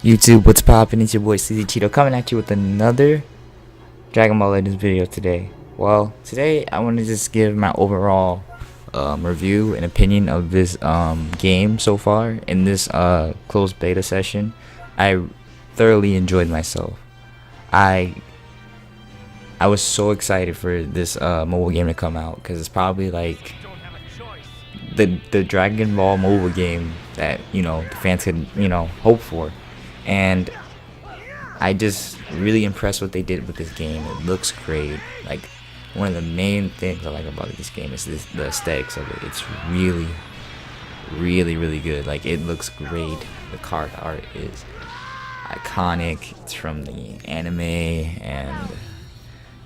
YouTube, what's poppin'? It's your boy SleezyCheeto coming at you with another Dragon Ball Legends video today. Well, today I want to just give my overall review and opinion of this game so far in this closed beta session. I thoroughly enjoyed myself. I was so excited for this mobile game to come out because it's probably like the Dragon Ball mobile game that the fans could hope for. And I just really impressed what they did with this game. It looks great. Like, one of the main things I like about this game is the aesthetics of it. It's really, really, really good. Like, it looks great. The card art is iconic. It's from the anime, and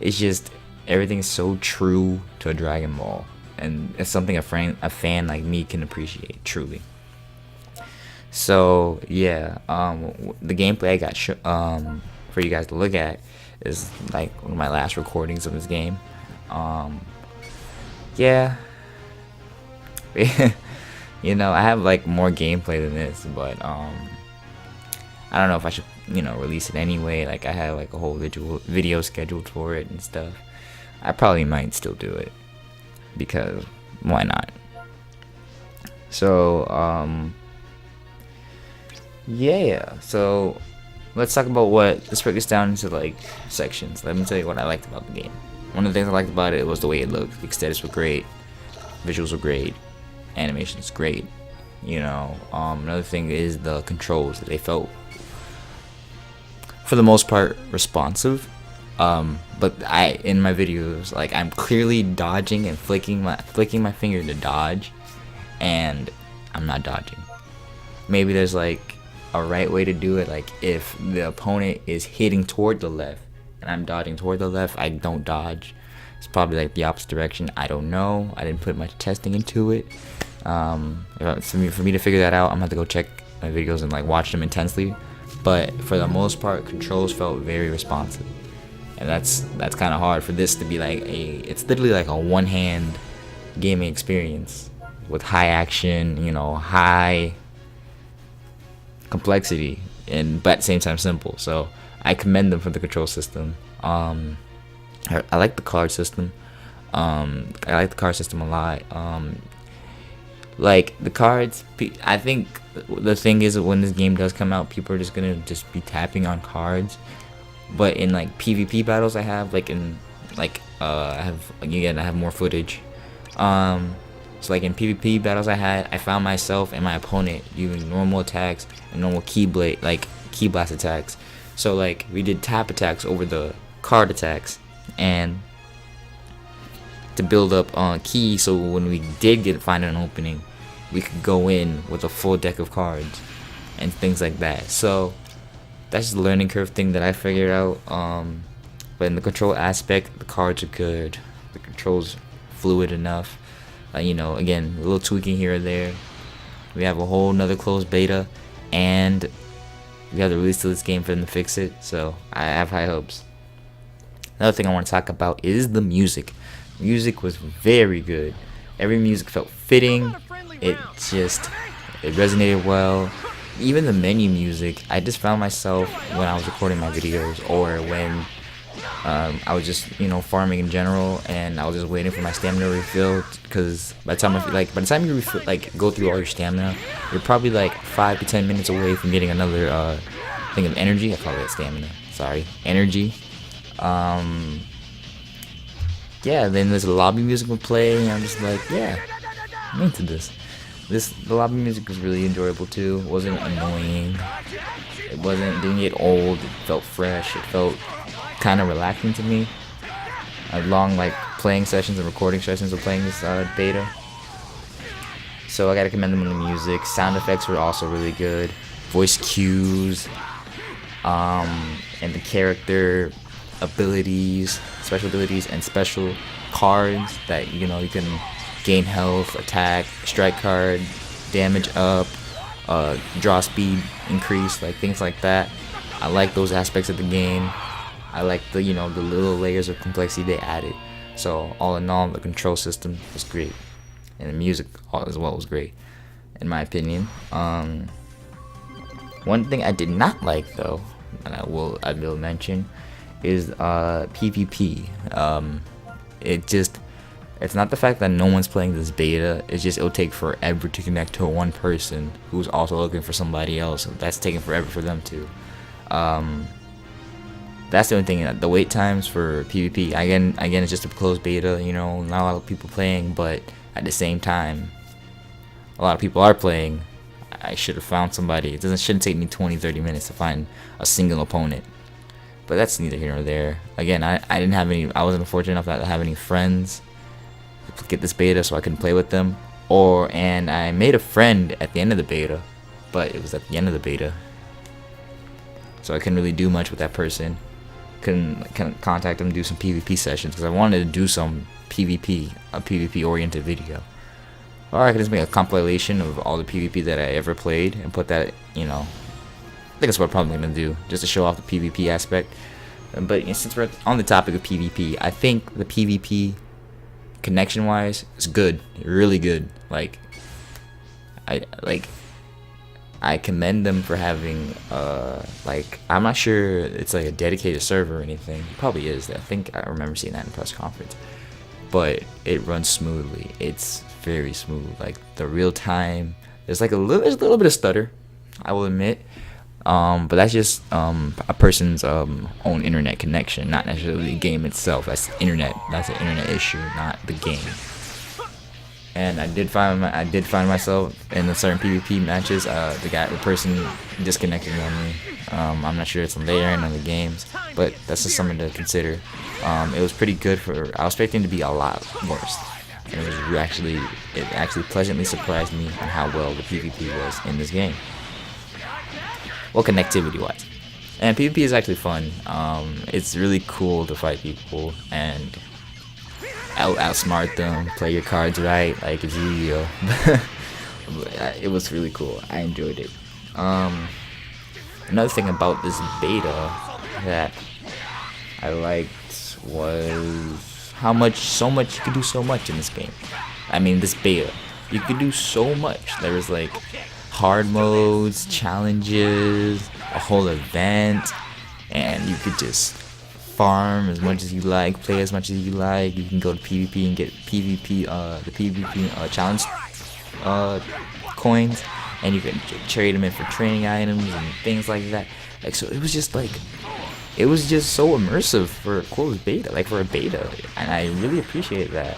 it's just everything's so true to a Dragon Ball, and it's something a fan like me can appreciate truly. So yeah, the gameplay I got for you guys to look at is like one of my last recordings of this game. Yeah, I have like more gameplay than this, but I don't know if I should release it anyway. Like, I have like a whole video scheduled for it and stuff. I probably might still do it because why not? So yeah, so let's talk about let's break this down into like sections. Let me tell you what I liked about the game. One of the things I liked about it was the way it looked. The aesthetics were great, visuals were great, animation's great. Another thing is the controls. They felt, for the most part, responsive. But in my videos, like, I'm clearly dodging and flicking my finger to dodge, and I'm not dodging. Maybe there's like a right way to do it. Like, if the opponent is hitting toward the left and I'm dodging toward the left, I don't dodge. It's probably like the opposite direction. I don't know. I didn't put much testing into it. For me to figure that out, I'm gonna have to go check my videos and like watch them intensely. But for the most part, controls felt very responsive, and that's kind of hard for this to be like it's literally like a one-hand gaming experience with high action, high complexity, but at the same time simple. So I commend them for the control system. I like the card system. I like the card system a lot. Like, the cards, I think the thing is that when this game does come out, people are just gonna be tapping on cards. But in like PvP battles, I have I have more footage. So like in PvP battles I found myself and my opponent using normal attacks and normal key blast attacks. So like, we did tap attacks over the card attacks, and to build up on key, so when we did find an opening, we could go in with a full deck of cards and things like that. So that's just a learning curve thing that I figured out. But in the control aspect, the cards are good. The controls fluid enough. Again, a little tweaking here or there. We have a whole nother closed beta, and we have the release to this game for them to fix it. So I have high hopes. Another thing I want to talk about is the music. Music was very good. Every music felt fitting. It resonated well. Even the menu music, I just found myself when I was recording my videos, or when I was just farming in general, and I was just waiting for my stamina to refill, because by the time you refill, go through all your stamina, you're probably like 5 to 10 minutes away from getting another thing of energy. I call it stamina, sorry, energy. Yeah, then this lobby music would play, and I'm just like, yeah, I'm into this. The lobby music was really enjoyable too. It wasn't annoying. Didn't get old. It felt fresh. It felt kind of relaxing to me. Long playing sessions and recording sessions of playing this beta. So I gotta commend them on the music. Sound effects were also really good. Voice cues, and the character abilities, special abilities, and special cards that you can gain health, attack, strike card, damage up, draw speed increase, like things like that. I like those aspects of the game. I like the the little layers of complexity they added. So all in all, the control system was great, and the music as well was great, in my opinion. One thing I did not like though, and I will mention, is PvP. It's not the fact that no one's playing this beta. It's just it'll take forever to connect to one person who's also looking for somebody else. That's taking forever for them to. That's the only thing. The wait times for PvP, again, it's just a closed beta. You know, not a lot of people playing, but at the same time, a lot of people are playing. I should have found somebody. Shouldn't take me 20-30 minutes to find a single opponent. But that's neither here nor there. Again, I didn't have any. I wasn't fortunate enough to have any friends to get this beta, so I couldn't play with them. And I made a friend at the end of the beta, but it was at the end of the beta, so I couldn't really do much with that person. Couldn't contact them, do some PvP sessions, because I wanted to do some PvP, a PvP oriented video. Or I could just make a compilation of all the PvP that I ever played and put that, you know, I think that's what I'm probably going to do, just to show off the PvP aspect. But since we're on the topic of PvP, I think the PvP, connection wise, is good, really good. I commend them for having I'm not sure it's like a dedicated server or anything. It probably is. I think I remember seeing that in a press conference. But it runs smoothly. It's very smooth. Like the real time, there's a little bit of stutter, I will admit. But that's just a person's own internet connection, not necessarily the game itself. That's an internet issue, not the game. And I did find myself in certain PvP matches. The person disconnected on me. I'm not sure it's on their end of the games, but that's just something to consider. It was pretty good I was expecting it to be a lot worse. And it actually pleasantly surprised me on how well the PvP was in this game. Well, connectivity wise, and PvP is actually fun. It's really cool to fight people and outsmart them, play your cards right, like it's Yu-Gi-Oh. It was really cool. I enjoyed it. Another thing about this beta that I liked was how so much you could do so much in this game. I mean, this beta, you could do so much. There was like hard modes, challenges, a whole event, and you could just farm as much as you like, play as much as you like. You can go to PvP and get the PvP challenge coins, and you can trade them in for training items and things like that. So it was just so immersive for a closed beta, for a beta, and I really appreciate that.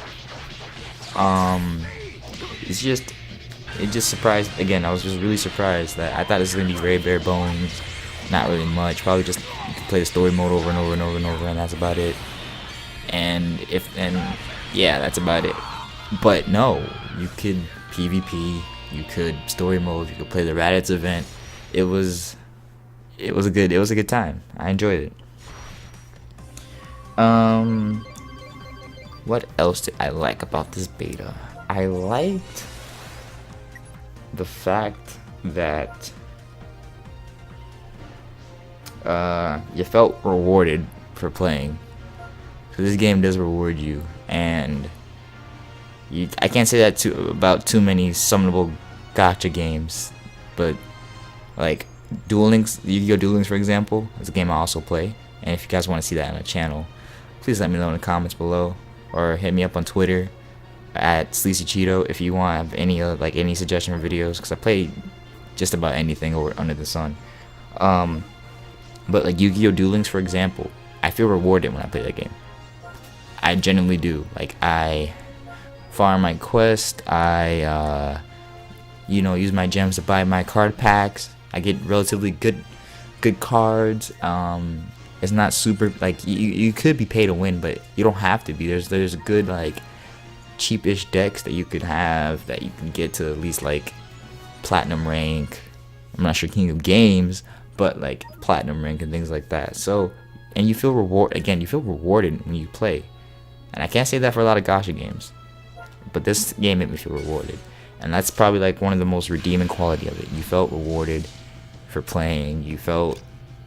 It just surprised, again, I was just really surprised that I thought this was going to be very bare bones, not really much, probably just you could play the story mode over and over and over and over, and that's about it. Yeah, that's about it. But no, you could PvP, you could story mode, you could play the Raditz event. It was a good time. I enjoyed it. What else did I like about this beta? I liked the fact that you felt rewarded for playing. So this game does reward you, and I can't say that about too many summonable gacha games, but like Duel Links, Yu-Gi-Oh! Duel Links, for example, is a game I also play. And if you guys want to see that on the channel, please let me know in the comments below, or hit me up on Twitter at SleezyCheeto if you want any any suggestion for videos, because I play just about anything under the sun. But like Yu-Gi-Oh! Duel Links, for example, I feel rewarded when I play that game. I genuinely do. Like, I farm my quest, I use my gems to buy my card packs. I get relatively good cards. It's not super you could be pay to win, but you don't have to be. There's good cheapish decks that you could have that you can get to at least platinum rank. I'm not sure King of Games, but platinum rank and things like that. So, and you feel rewarded when you play. And I can't say that for a lot of gacha games, but this game made me feel rewarded, and that's probably one of the most redeeming quality of it. You felt rewarded for playing. It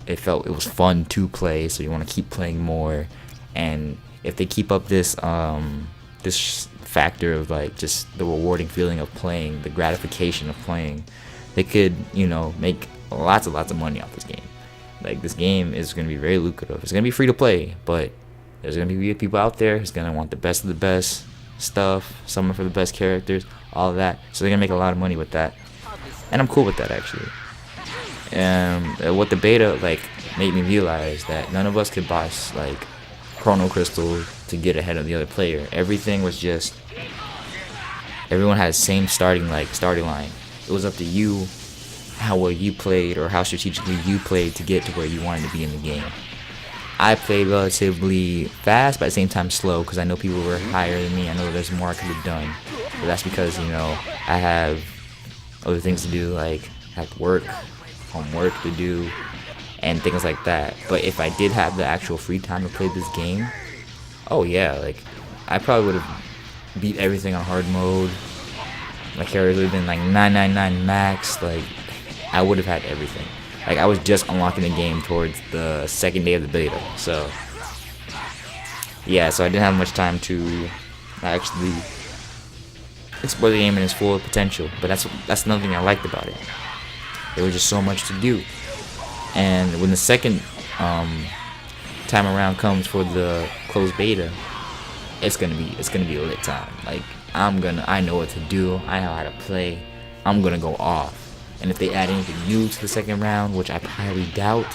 was fun to play, so you want to keep playing more. And if they keep up this this factor of just the rewarding feeling of playing, the gratification of playing, they could make lots of money off this game. Like, this game is going to be very lucrative. It's going to be free to play, but there's going to be people out there who's going to want the best of the best stuff, someone for the best characters, all of that. So they're going to make a lot of money with that. And I'm cool with that, actually. What the beta, like, made me realize that none of us could buy, like, Chrono Crystal to get ahead of the other player. Everything was just, everyone had the same starting line. It was up to you how well you played or how strategically you played to get to where you wanted to be in the game. I played relatively fast, but at the same time slow, because I know people were higher than me. I know there's more I could have done, but that's because, you know, I have other things to do, like I have work, homework to do, and things like that. But if I did have the actual free time to play this game, oh yeah, like I probably would have beat everything on hard mode. My character would have been like 999 max. Like, I would have had everything. Like, I was just unlocking the game towards the second day of the beta. So yeah, so I didn't have much time to actually explore the game in its full potential. But that's another thing I liked about it. There was just so much to do. And when the second time around comes for the closed beta, it's gonna be a lit time. Like, I know what to do. I know how to play. I'm gonna go off. And if they add anything new to the second round, which I highly doubt,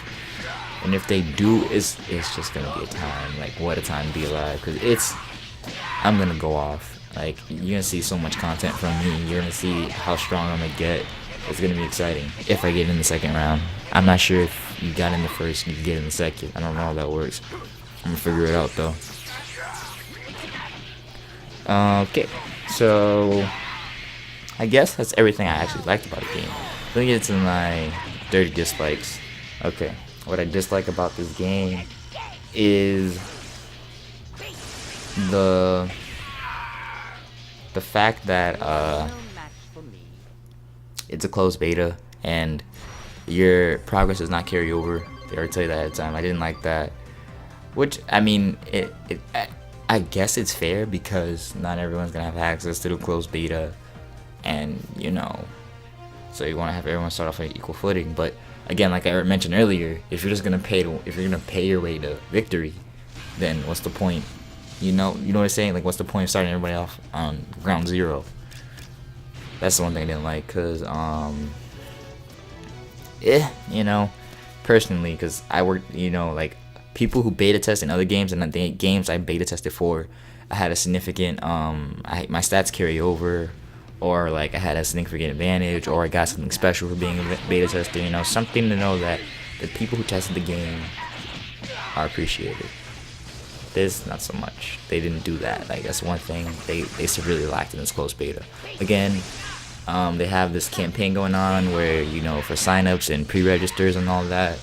and if they do, it's just gonna be a time. Like, what a time to be alive. Because I'm gonna go off. Like, you're gonna see so much content from me. You're gonna see how strong I'm gonna get. It's gonna be exciting if I get in the second round. I'm not sure if you got in the first, you can get in the second. I don't know how that works. I'm gonna figure it out though. Okay, so I guess that's everything I actually liked about the game. Let me get into my dirty dislikes. Okay, what I dislike about this game is the fact that it's a closed beta and your progress does not carry over. They already tell you that ahead of time. I didn't like that. Which, I mean, I guess it's fair because not everyone's gonna have access to the closed beta, and you know, so you want to have everyone start off on equal footing. But again, like I mentioned earlier, if you're gonna pay your way to victory, then what's the point? You know what I'm saying? Like, what's the point of starting everybody off on ground zero? That's the one thing I didn't like, cause you know, personally, because I worked, you know, like people who beta test in other games and the games I beta tested for, I had a significant my stats carry over, or like I had a significant advantage, or I got something special for being a beta tester. You know, something to know that the people who tested the game are appreciated. This, not so much. They didn't do that. Like, that's one thing they severely lacked in this closed beta. Again, they have this campaign going on where, you know, for signups and pre-registers and all that,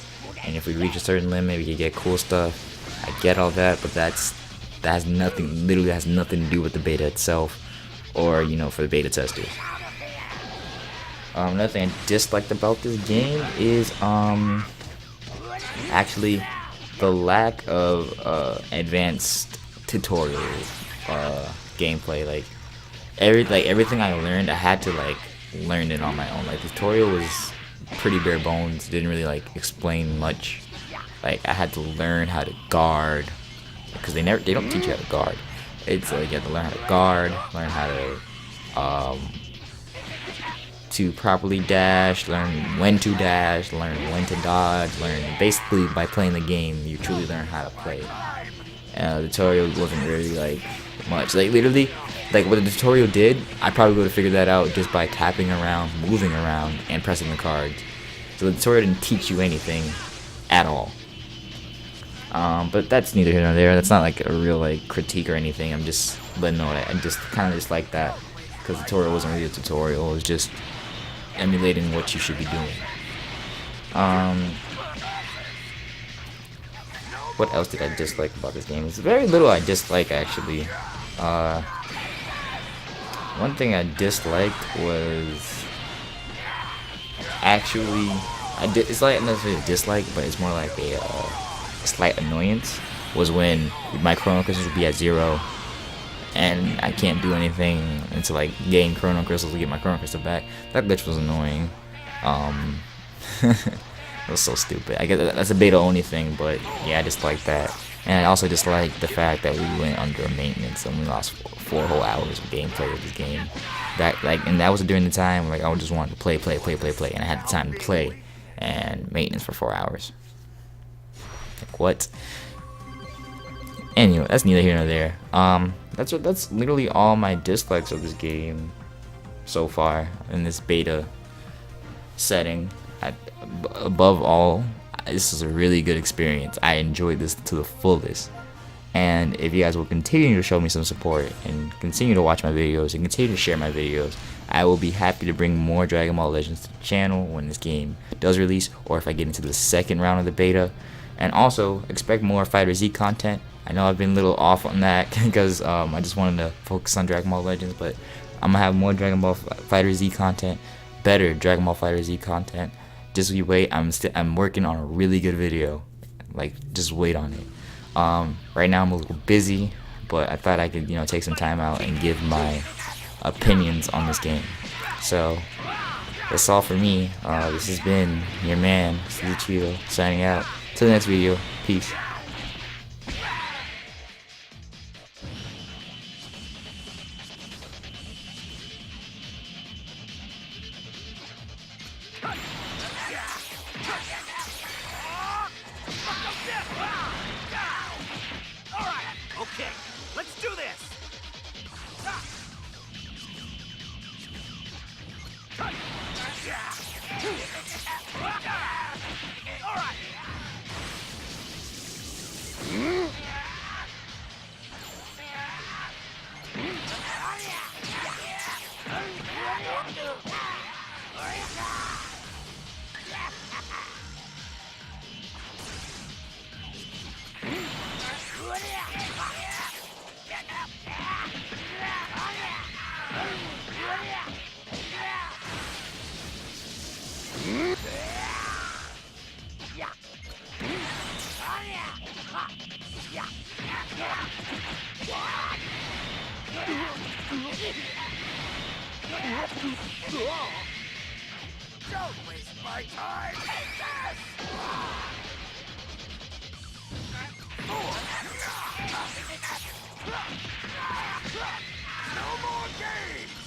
and if we reach a certain limit, we can get cool stuff. I get all that, but that has nothing, literally has nothing to do with the beta itself, or, you know, for the beta testers. Another thing I disliked about this game is actually the lack of advanced tutorial gameplay. Like everything I learned, I had to like learn it on my own. Like, the tutorial was pretty bare bones, didn't really like explain much. Like, I had to learn how to guard, because they don't teach you how to guard. It's like you have to learn how to guard, learn how to properly dash, learn when to dash, learn when to dodge, learn basically by playing the game you truly learn how to play. The tutorial wasn't really like much. Like, literally, like what the tutorial did, I probably would have figured that out just by tapping around, moving around, and pressing the cards. So the tutorial didn't teach you anything at all. But that's neither here nor there. That's not like a real like critique or anything. I'm just letting know that I just kind of dislike that, because the tutorial wasn't really a tutorial. It was just emulating what you should be doing. What else did I dislike about this game? It's very little I dislike, actually. One thing I disliked was actually it's like not necessarily a dislike, but it's more like a slight annoyance, was when my Chrono Crystals would be at 0 and I can't do anything until like gain Chrono Crystals to get my Chrono Crystal back. That glitch was annoying. It was so stupid. I guess that's a beta only thing, but yeah, I just like that. And I also just like the fact that we went under maintenance and we lost 4 whole hours of gameplay of this game. And that was during the time like I just wanted to play, and I had the time to play, and maintenance for 4 hours. Like what? Anyway, that's neither here nor there. That's literally all my dislikes of this game so far in this beta setting. Above all, this is a really good experience. I enjoyed this to the fullest. And if you guys will continue to show me some support and continue to watch my videos and continue to share my videos, I will be happy to bring more Dragon Ball Legends to the channel when this game does release, or if I get into the second round of the beta. And also, expect more FIGHTERZ content. I know I've been a little off on that because I just wanted to focus on Dragon Ball Legends, but I'm gonna have more Dragon Ball FIGHTERZ content, better Dragon Ball FIGHTERZ content. Just you wait. I'm working on a really good video. Like, just wait on it. Right now I'm a little busy, but I thought I could, take some time out and give my opinions on this game. So that's all for me. This has been your man, SleezyCheeto, signing out. Till the next video. Peace. Okay, let's do this! Alright! Don't waste my time! Take this! No more games!